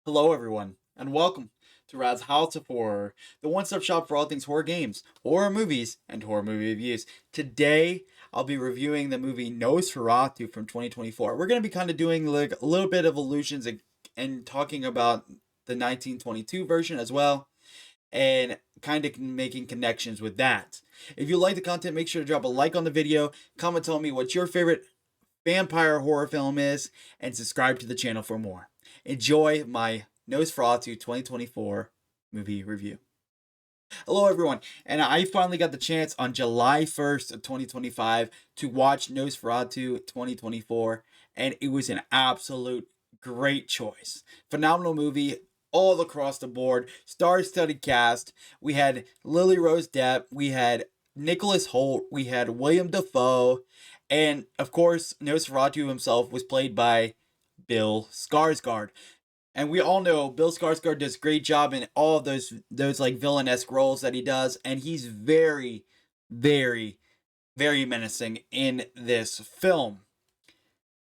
Hello, everyone, and welcome to Rad's House of Horror, the one-stop shop for all things horror games, horror movies, and horror movie reviews. Today, I'll be reviewing the movie Nosferatu from 2024. We're going to be kind of doing like a little bit of illusions and talking about the 1922 version as well, and kind of making connections with that. If you like the content, make sure to drop a like on the video, comment telling me what your favorite vampire horror film is, and subscribe to the channel for more. Enjoy my Nosferatu 2024 movie review. Hello everyone, and I finally got the chance on July 1st of 2025 to watch Nosferatu 2024, and it was an absolute great choice. Phenomenal movie all across the board, star-studded cast. We had Lily Rose Depp, we had Nicholas Hoult, we had William Dafoe, and of course Nosferatu himself was played by Bill Skarsgård. And we all know Bill Skarsgård does a great job in all of those like villain-esque roles that he does, and he's very, very, very menacing in this film.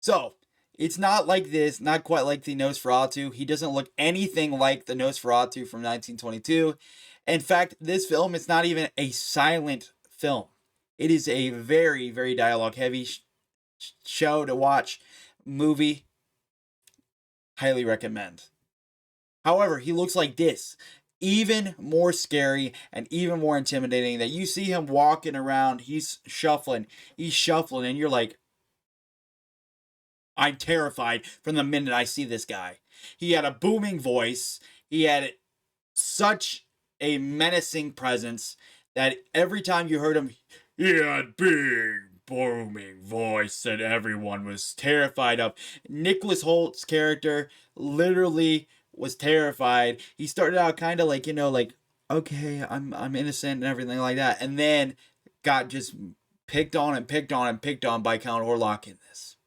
So it's not like this, not quite like the Nosferatu. He doesn't look anything like the Nosferatu from 1922. In fact, this film is not even a silent film. It is a very, very dialogue-heavy show to watch, movie. Highly recommend. However, he looks like this. Even more scary and even more intimidating that you see him walking around, he's shuffling, and you're like, I'm terrified from the minute I see this guy. He had a booming voice. He had such a menacing presence that every time you heard him, he had big booming voice that everyone was terrified of. Nicholas Holt's character literally was terrified. He started out kind of like, like, okay, I'm innocent and everything like that, and then got just picked on by Count Orlok in this.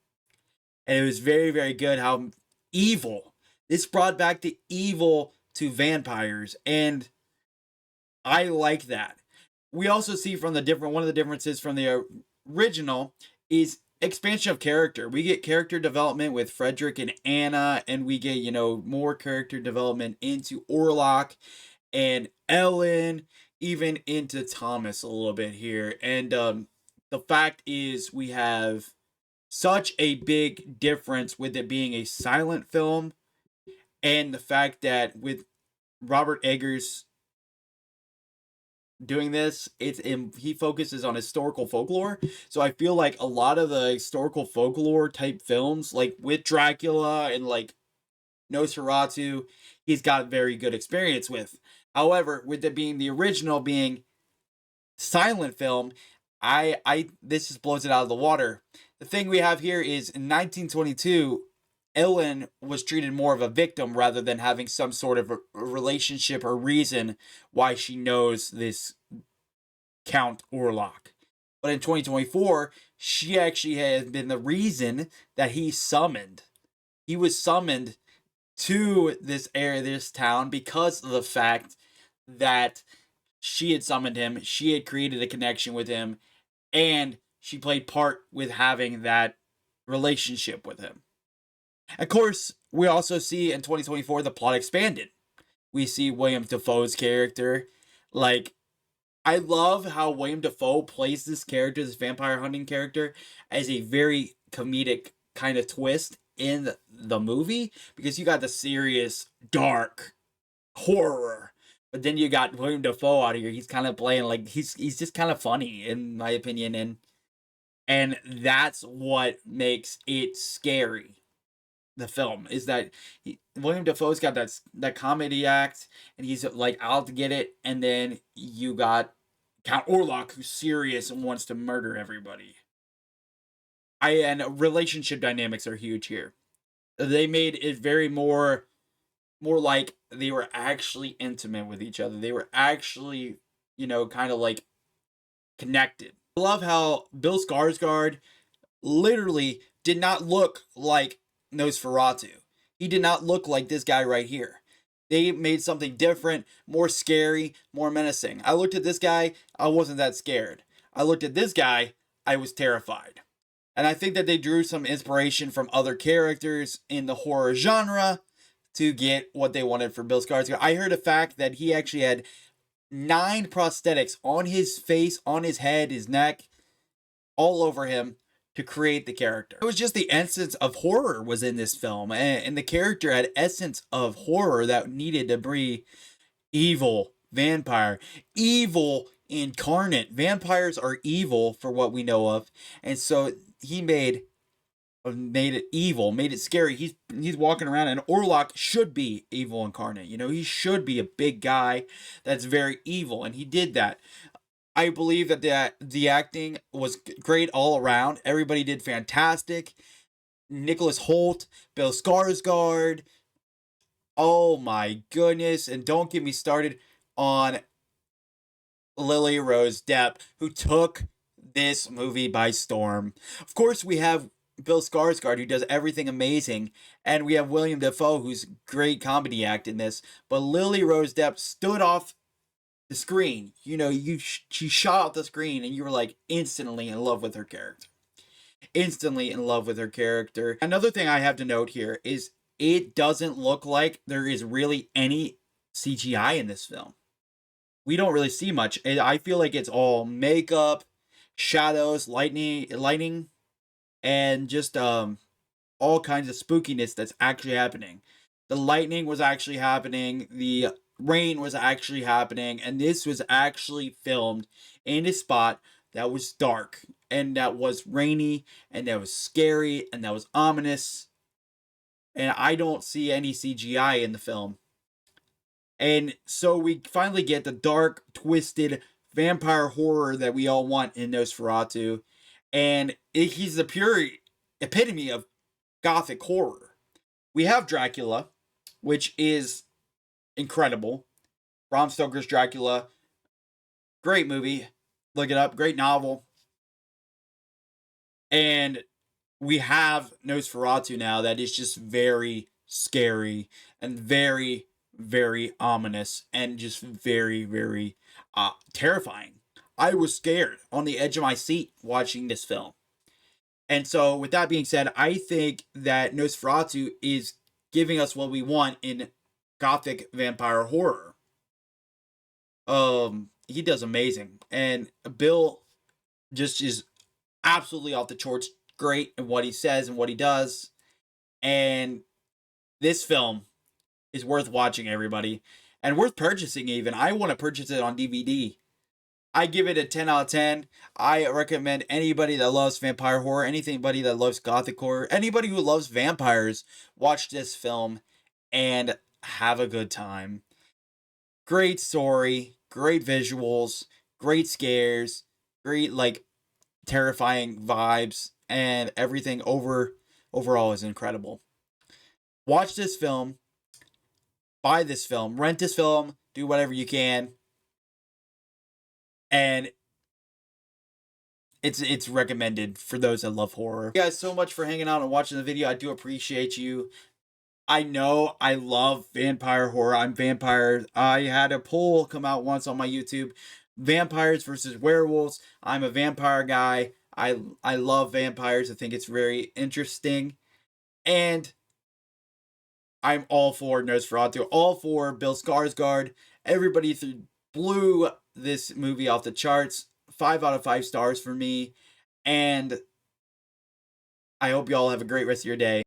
And it was very, very good how evil. This brought back the evil to vampires, and I like that. We also see from one of the differences from the original is expansion of character. We get character development with Frederick and Anna, and we get, more character development into Orlok and Ellen, even into Thomas a little bit here. And the fact is, we have such a big difference with it being a silent film, and the fact that with Robert Eggers doing this, he focuses on historical folklore. So I feel like a lot of the historical folklore type films, like with Dracula and like Nosferatu, he's got very good experience with. However, with it being the original being silent film, this just blows it out of the water. The thing we have here is in 1922, Ellen was treated more of a victim rather than having some sort of a relationship or reason why she knows this Count Orlok. But in 2024, she actually has been the reason that he summoned. He was summoned to this area, this town, because of the fact that she had summoned him, she had created a connection with him, and she played part with having that relationship with him. Of course, we also see in 2024 the plot expanded. We see William Dafoe's character. Like, I love how William Dafoe plays this character, this vampire hunting character, as a very comedic kind of twist in the movie, because you got the serious, dark horror, but then you got William Dafoe out here. He's kind of playing like he's just kind of funny, in my opinion, and that's what makes it scary. The film is that William Dafoe's got that comedy act, and he's like out to get it, and then you got Count Orlok, who's serious and wants to murder everybody. And relationship dynamics are huge here. They made it very more like they were actually intimate with each other. They were actually, kind of like connected. I love how Bill Skarsgård literally did not look like Nosferatu. He did not look like this guy right here. They made something different, more scary, more menacing. I looked at this guy, I wasn't that scared. I looked at this guy, I was terrified. And I think that they drew some inspiration from other characters in the horror genre to get what they wanted for Bill Skarsgård. I heard a fact that he actually had 9 prosthetics on his face, on his head, his neck, all over him to create the character. It was just the essence of horror was in this film, and the character had essence of horror that needed to be evil vampire, evil incarnate. Vampires are evil for what we know of, and so he made it evil, made it scary. He's walking around, and Orlok should be evil incarnate. You know, he should be a big guy that's very evil, and he did that. I believe that the acting was great all around. Everybody did fantastic. Nicholas Hoult, Bill Skarsgård. Oh my goodness! And don't get me started on Lily Rose Depp, who took this movie by storm. Of course, we have Bill Skarsgård, who does everything amazing, and we have William Dafoe, who's great comedy act in this. But Lily Rose Depp stood off the screen. You know, she shot off the screen, and you were like instantly in love with her character. Instantly in love with her character. Another thing I have to note here is it doesn't look like there is really any CGI in this film. We don't really see much. I feel like it's all makeup, shadows, lighting, and just all kinds of spookiness that's actually happening. The lightning was actually happening, the rain was actually happening, and this was actually filmed in a spot that was dark, and that was rainy, and that was scary, and that was ominous. And I don't see any CGI in the film. And so we finally get the dark, twisted vampire horror that we all want in Nosferatu. And he's the pure epitome of gothic horror. We have Dracula, which is incredible. Bram Stoker's Dracula. Great movie. Look it up. Great novel. And we have Nosferatu now that is just very scary and very, very ominous and just very, very terrifying. I was scared on the edge of my seat watching this film. And so, with that being said, I think that Nosferatu is giving us what we want in gothic vampire horror. He does amazing, and Bill just is absolutely off the charts great in what he says and what he does. And this film is worth watching, everybody, and worth purchasing even. I want to purchase it on DVD. I give it a 10 out of 10. I recommend anybody that loves vampire horror, anybody that loves gothic horror, anybody who loves vampires, watch this film and have a good time. Great story, great visuals, great scares, great like terrifying vibes, and everything overall is incredible. Watch this film, buy this film, rent this film, do whatever you can. And it's recommended for those that love horror. Thank you guys so much for hanging out and watching the video. I do appreciate you. I know I love vampire horror. I'm vampire. I had a poll come out once on my YouTube. Vampires versus werewolves. I'm a vampire guy. I love vampires. I think it's very interesting. And I'm all for Nosferatu. All for Bill Skarsgård. Everybody blew this movie off the charts. 5 out of 5 stars for me. And I hope you all have a great rest of your day.